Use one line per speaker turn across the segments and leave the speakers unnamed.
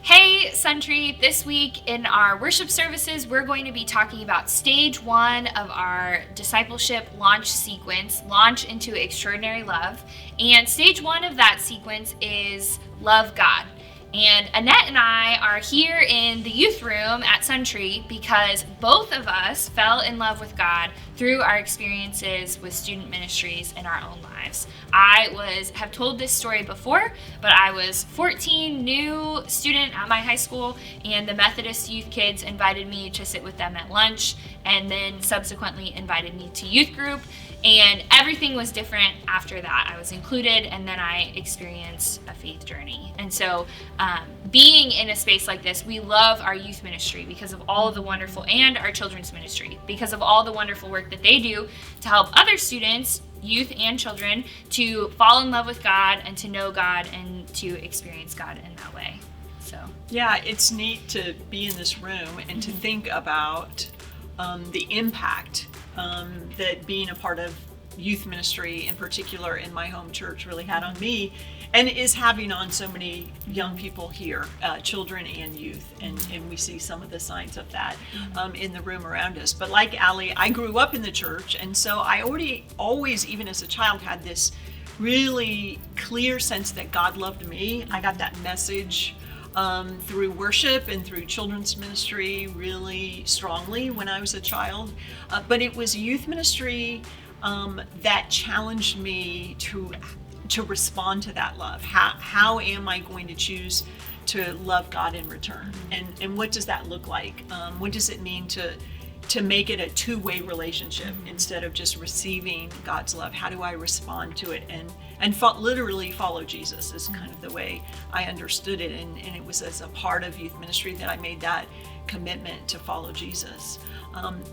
Hey, Suntree! This week in our worship services, we're going to be talking about stage 1 of our discipleship launch sequence, Launch into Extraordinary Love. And stage 1 of that sequence is Love God. And Annette and I are here in the youth room at Suntree because both of us fell in love with God through our experiences with student ministries in our own lives. I have told this story before, but I was 14, new student at my high school, and the Methodist youth kids invited me to sit with them at lunch, and then subsequently invited me to youth group. And everything was different after that. I was included, and then I experienced a faith journey. And so being in a space like this, we love our youth ministry because of all of the wonderful, and our children's ministry, because of all the wonderful work that they do to help other students, youth and children, to fall in love with God and to know God and to experience God in that way. So
yeah, it's neat to be in this room and to think about the impact that being a part of youth ministry, in particular in my home church, really had on me, and is having on so many young people here, children and youth, and we see some of the signs of that in the room around us. But like Allie, I grew up in the church, and so I always, even as a child, had this really clear sense that God loved me. I got that message through worship and through children's ministry really strongly when I was a child. But it was youth ministry that challenged me to respond to that love. How am I going to choose to love God in return? And what does that look like? What does it mean to make it a two-way relationship instead of just receiving God's love? How do I respond to it and literally follow Jesus is kind of the way I understood it. And it was as a part of youth ministry that I made that commitment to follow Jesus.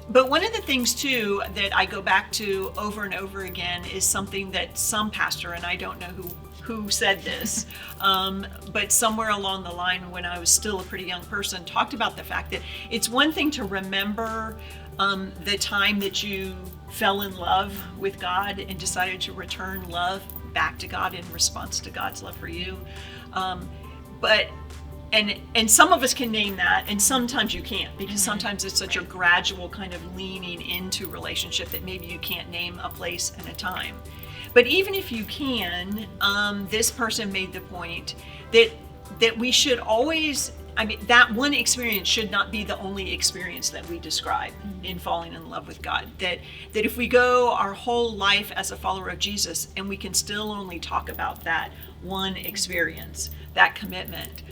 But one of the things too that I go back to over and over again is something that some pastor, and I don't know who said this, but somewhere along the line when I was still a pretty young person, talked about the fact that it's one thing to remember the time that you fell in love with God and decided to return love back to God in response to God's love for you. And some of us can name that, and sometimes you can't, because sometimes it's such a gradual kind of leaning into relationship that maybe you can't name a place and a time. But even if you can, this person made the point that we should always, that one experience should not be the only experience that we describe in falling in love with God. That if we go our whole life as a follower of Jesus and we can still only talk about that one experience, that commitment,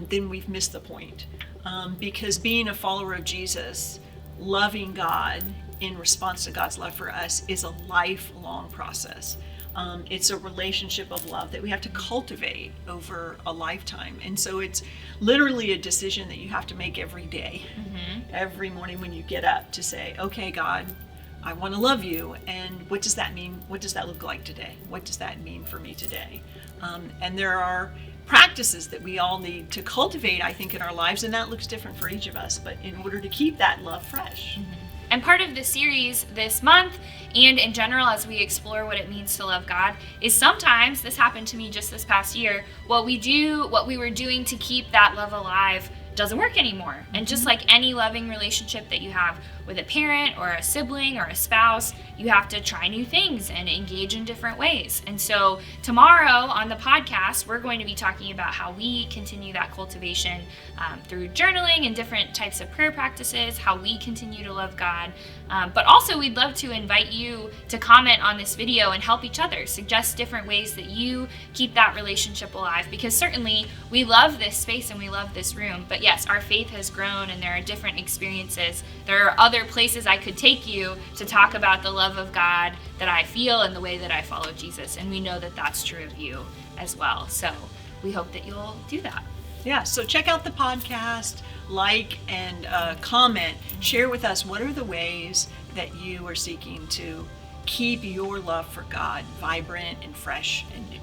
then we've missed the point. Because being a follower of Jesus, loving God in response to God's love for us, is a lifelong process. It's a relationship of love that we have to cultivate over a lifetime. And so it's literally a decision that you have to make every day, every morning when you get up, to say, okay, God, I want to love you. And what does that mean? What does that look like today? What does that mean for me today? And there are practices that we all need to cultivate, I think, in our lives, and that looks different for each of us, but in order to keep that love fresh.
And part of the series this month, and in general as we explore what it means to love God, is sometimes, this happened to me just this past year, what we were doing to keep that love alive doesn't work anymore. And just like any loving relationship that you have with a parent or a sibling or a spouse, you have to try new things and engage in different ways. And so tomorrow on the podcast, we're going to be talking about how we continue that cultivation through journaling and different types of prayer practices, how we continue to love God. But also we'd love to invite you to comment on this video and help each other, suggest different ways that you keep that relationship alive, because certainly we love this space and we love this room, but yes, our faith has grown and there are different experiences. There are other places I could take you to talk about the love of God that I feel and the way that I follow Jesus, and we know that that's true of you as well. So we hope that you'll do that.
Yeah, so check out the podcast, like and comment, share with us what are the ways that you are seeking to keep your love for God vibrant and fresh and new.